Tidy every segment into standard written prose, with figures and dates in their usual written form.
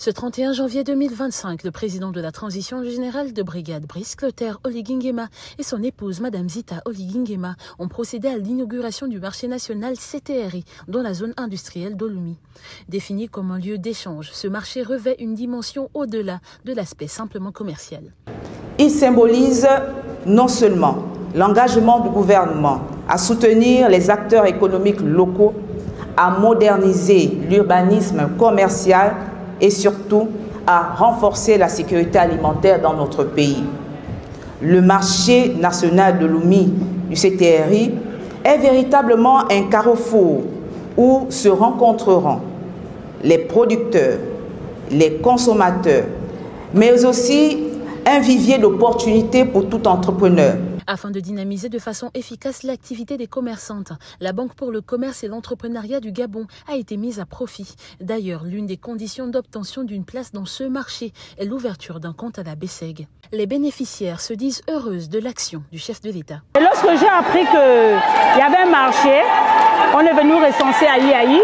Ce 31 janvier 2025, le président de la transition générale de brigade Brice Clotaire Oligingema et son épouse Madame Zita Oligingema ont procédé à l'inauguration du marché national CTRI dans la zone industrielle d'Olumi. Défini comme un lieu d'échange, ce marché revêt une dimension au-delà de l'aspect simplement commercial. Il symbolise non seulement l'engagement du gouvernement à soutenir les acteurs économiques locaux, à moderniser l'urbanisme commercial et surtout à renforcer la sécurité alimentaire dans notre pays. Le marché national de l'Olumi du CTRI est véritablement un carrefour où se rencontreront les producteurs, les consommateurs, mais aussi un vivier d'opportunités pour tout entrepreneur. Afin de dynamiser de façon efficace l'activité des commerçantes, la Banque pour le commerce et l'entrepreneuriat du Gabon a été mise à profit. D'ailleurs, l'une des conditions d'obtention d'une place dans ce marché est l'ouverture d'un compte à la BCEG. Les bénéficiaires se disent heureuses de l'action du chef de l'État. Lorsque j'ai appris qu'il y avait un marché, on est venu recenser à Yaï,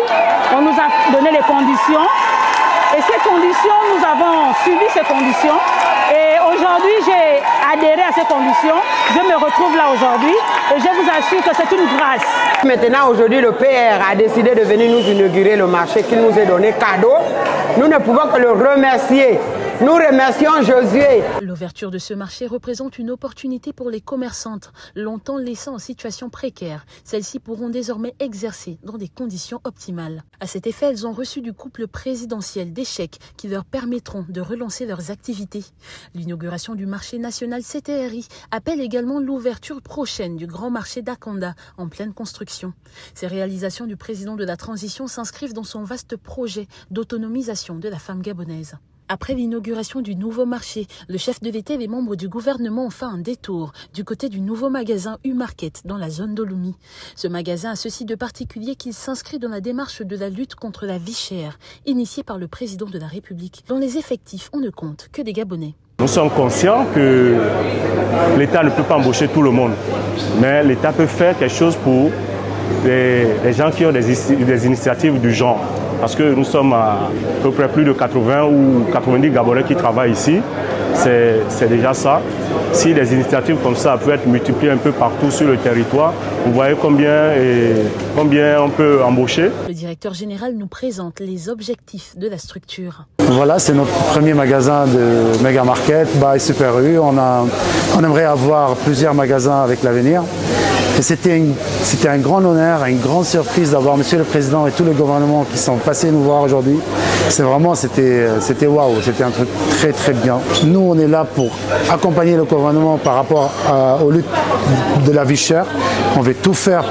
on nous a donné les conditions. Et ces conditions, nous avons suivi ces conditions. Et aujourd'hui, j'ai adhéré à ces conditions. Je me retrouve là aujourd'hui et je vous assure que c'est une grâce. Maintenant, aujourd'hui, le PR a décidé de venir nous inaugurer le marché qu'il nous a donné cadeau. Nous ne pouvons que le remercier. Nous remercions Josué. L'ouverture de ce marché représente une opportunité pour les commerçantes, longtemps laissées en situation précaire. Celles-ci pourront désormais exercer dans des conditions optimales. À cet effet, elles ont reçu du couple présidentiel des chèques qui leur permettront de relancer leurs activités. L'inauguration du marché national CTRI appelle également l'ouverture prochaine du grand marché d'Akanda en pleine construction. Ces réalisations du président de la transition s'inscrivent dans son vaste projet d'autonomisation de la femme gabonaise. Après l'inauguration du nouveau marché, le chef de l'État et les membres du gouvernement ont fait un détour du côté du nouveau magasin U-Market dans la zone d'Olumi. Ce magasin a ceci de particulier qu'il s'inscrit dans la démarche de la lutte contre la vie chère, initiée par le président de la République, dont les effectifs on ne compte que des Gabonais. Nous sommes conscients que l'État ne peut pas embaucher tout le monde, mais l'État peut faire quelque chose pour les gens qui ont des initiatives du genre. Parce que nous sommes à peu près plus de 80 ou 90 Gabonais qui travaillent ici. C'est déjà ça. Si des initiatives comme ça peuvent être multipliées un peu partout sur le territoire, vous voyez combien on peut embaucher. Le directeur général nous présente les objectifs de la structure. Voilà, c'est notre premier magasin de Mega Market by Super U. On aimerait avoir plusieurs magasins avec l'avenir. Et c'était un grand honneur, une grande surprise d'avoir Monsieur le Président et tout le gouvernement qui sont passés nous voir aujourd'hui. C'était waouh, c'était un truc très très bien. Nous, on est là pour accompagner le gouvernement par rapport aux luttes de la vie chère. On veut tout faire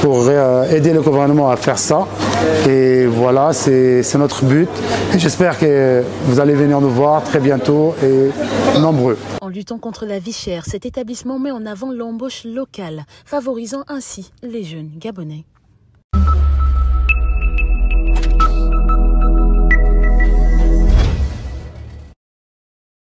pour aider le gouvernement à faire ça. Et voilà, c'est notre but. Et j'espère que vous allez venir nous voir très bientôt et nombreux. En luttant contre la vie chère, cet établissement met en avant l'embauche locale, favorisant ainsi les jeunes Gabonais.